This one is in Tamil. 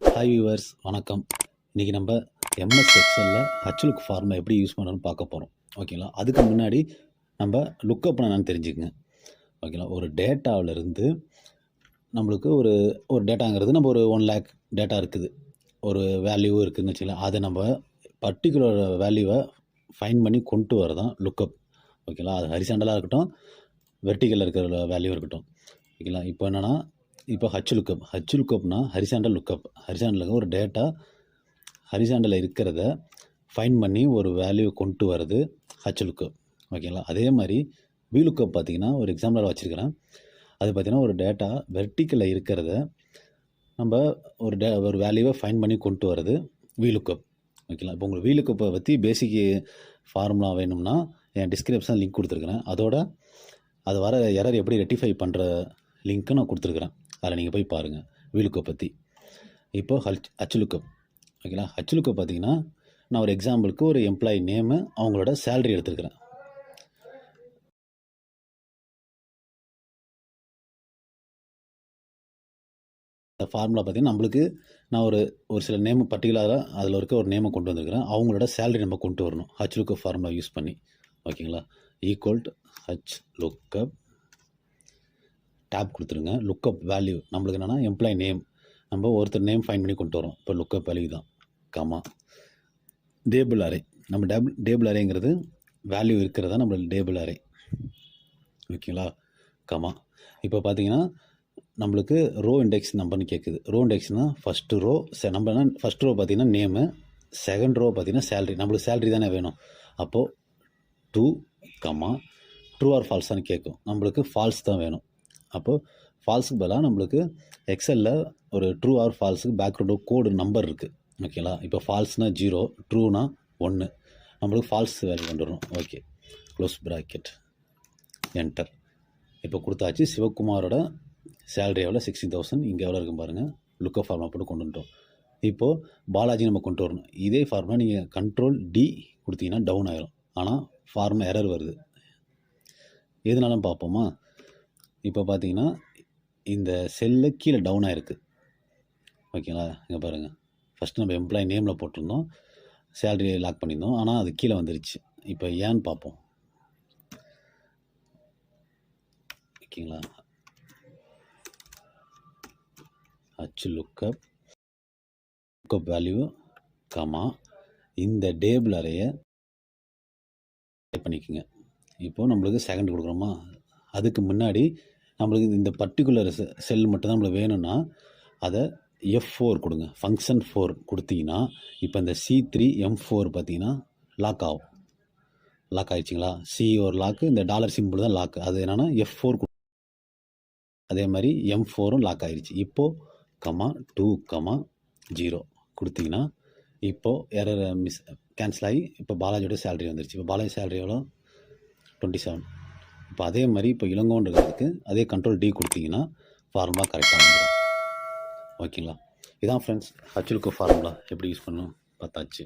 ஹாய் வியூவர்ஸ், வணக்கம். இன்றைக்கி நம்ம எம்எஸ் எக்ஸலில் ஹச்லுக் ஃபார்மை எப்படி யூஸ் பண்ணணும்னு பார்க்க போகிறோம். ஓகேங்களா? அதுக்கு முன்னாடி நம்ம லுக்கப்னா என்னன்னு தெரிஞ்சுக்கங்க. ஓகேங்களா? ஒரு டேட்டாவிலேருந்து நம்மளுக்கு ஒரு டேட்டாங்கிறது நம்ம ஒரு 1 lakh டேட்டா இருக்குது, ஒரு வேல்யூ இருக்குதுன்னு வச்சுக்கலாம். அதை நம்ம பர்டிகுலர் வேல்யூவை ஃபைன் பண்ணி கொண்டு வரதான் லுக்கப். ஓகேங்களா? அது ஹரிசாண்டலாக இருக்கட்டும், வெர்டிக்கலில் இருக்கிற வேல்யூ இருக்கட்டும். ஓகேங்களா? இப்போ என்னென்னா, இப்போ ஹச்லுக்கப்னா ஹரிசாண்டல் லுக்கப். ஹரிசாண்டலுக்கு ஒரு டேட்டா ஹரிசாண்டலில் இருக்கிறத ஃபைன் பண்ணி ஒரு வேல்யூ கொண்டு வரது ஹச்லுக்கப். ஓகேங்களா? அதே மாதிரி விலுக்கப் பார்த்திங்கன்னா, ஒரு எக்ஸாம்பிள் வச்சுருக்கிறேன். அது பார்த்திங்கன்னா, ஒரு டேட்டா வெர்டிக்கலில் இருக்கிறத நம்ம ஒரு வேல்யூவை ஃபைன் பண்ணி கொண்டு வரது விலுக்கப். ஓகேங்களா? இப்போ உங்களுக்கு விலுக்கப்பை பற்றி பேசிக் ஃபார்முலா வேணும்னா என் டிஸ்கிரிப்ஷன் லிங்க் கொடுத்துருக்குறேன். அதோட அது வர எரர் எப்படி ரெட்டிஃபை பண்ணுற லிங்க்கு நான் கொடுத்துருக்குறேன். அதில் நீங்கள் போய் பாருங்கள் விலுக்கப் பற்றி. இப்போது ஹச்லுக்கப். ஓகேங்களா? ஹச்லுக்கப் பார்த்தீங்கன்னா, நான் ஒரு எக்ஸாம்பிளுக்கு ஒரு எம்ப்ளாயி நேமு, அவங்களோட சேலரி எடுத்துருக்கிறேன். இந்த ஃபார்முலா பார்த்தீங்கன்னா, நம்மளுக்கு நான் ஒரு சில நேமு பர்டிகுலராக அதில் இருக்க ஒரு நேமை கொண்டு வந்திருக்கிறேன். அவங்களோட சேலரி நம்ம கொண்டு வரணும் ஹச்லுக்கப் ஃபார்முலா யூஸ் பண்ணி. ஓகேங்களா? ஈக்குவல் டு ஹச்லுக்கப் டேப் கொடுத்துருங்க. லுக்கப் வேல்யூ நம்மளுக்கு என்னென்னா எம்ப்ளாயி நேம், நம்ம ஒருத்தர் நேம் ஃபைன் பண்ணி கொண்டு வரோம். இப்போ லுக்கப் வேல்யூ தான். Comma table array. நம்ம டேபிள் அரேங்கிறது வேல்யூ இருக்கிறதா நம்ம டேபிள் அரே. ஓகேங்களா? கமா இப்போ பார்த்தீங்கன்னா, நம்மளுக்கு ரோ இண்டெக்ஸ் நம்பர்னு கேட்குது. ரோ இண்டெக்ஸ்னால் ஃபஸ்ட்டு ரோ. நம்ம ஃபஸ்ட் ரோ பார்த்திங்கன்னா நேமு, செகண்ட் ரோ பார்த்திங்கன்னா சேலரி. நம்மளுக்கு சேலரி தானே வேணும். அப்போது 2 கமா ட்ரூ ஆர் ஃபால்ஸான்னு கேட்கும். நம்மளுக்கு ஃபால்ஸ் தான் வேணும். அப்போது ஃபால்ஸுக்கு பதிலாக நம்மளுக்கு எக்ஸலில் ஒரு ட்ரூ ஆர் ஃபால்ஸுக்கு பேக்ரவுண்டு கோடு நம்பர் இருக்குது. ஓகேங்களா? இப்போ ஃபால்ஸ்னால் 0, ட்ரூனா 1. நம்மளுக்கு ஃபால்ஸ் வேல்யூ கொண்டு வரணும். Okay, close bracket, enter. இப்போ கொடுத்தாச்சு. சிவகுமாரோட சேலரி எவ்வளோ? 60,000. இங்கே எவ்வளோ இருக்கும் பாருங்கள். லுக்கப் ஃபார்முலா போட்டு கொண்டு வந்துட்டோம். இப்போது பாலாஜி நம்ம கொண்டு வரணும். இதே ஃபார்முலா நீங்கள் Ctrl+D கொடுத்தீங்கன்னா டவுன் ஆகிரும். ஆனால் ஃபார்முலா எரர் வருது. எதுனாலும் பார்ப்போமா? இப்போ பார்த்தீங்கன்னா, இந்த செல்லு கீழே டவுன் ஆகிருக்கு. ஓகேங்களா? இங்கே பாருங்கள். ஃபஸ்ட்டு நம்ம எம்ப்ளாயி நேமில் போட்டிருந்தோம், சேலரி லாக் பண்ணியிருந்தோம். ஆனால் அது கீழே வந்துருச்சு. இப்போ ஏன்னு பார்ப்போம். ஓகேங்களா? ஹச்லுக்கப் வேல்யூ கமா இந்த டேபிள் அரேயை டைப் பண்ணிக்கோங்க. இப்போது நம்மளுக்கு செகண்ட் கொடுக்குறோமா? அதுக்கு முன்னாடி நம்மளுக்கு இந்த பர்டிகுலர் செல் மட்டும் தான் நம்மளுக்கு வேணும்னா அதை F4 கொடுங்க. ஃபங்க்ஷன் 4 கொடுத்தீங்கன்னா இப்போ இந்த C3 M4 பார்த்தீங்கன்னா லாக் ஆகும். லாக் ஆகிடுச்சிங்களா? C ஒரு லாக்கு, இந்த டாலர் சிம்பிள் தான் லாக்கு. அது என்னென்னா F4 அதே மாதிரி M4ம் லாக் ஆகிடுச்சு. இப்போது கமா 2 கமா 0 கொடுத்தீங்கன்னா இப்போது எரர் கேன்சல் ஆகி இப்போ பாலாஜியோட சேலரி வந்துருச்சு. இப்போ பாலாஜி சேலரி எவ்வளோ? 27. இப்போ அதே மாதிரி இப்போ இளங்கோன்றதுக்கு அதே Ctrl+D கொடுத்தீங்கன்னா ஃபார்முலா கரெக்டாக வந்துடும். ஓகேங்களா? இதான் ஃப்ரெண்ட்ஸ் ஹச்லுக்கப் ஃபார்முலா எப்படி யூஸ் பண்ணணும் பார்த்தாச்சு.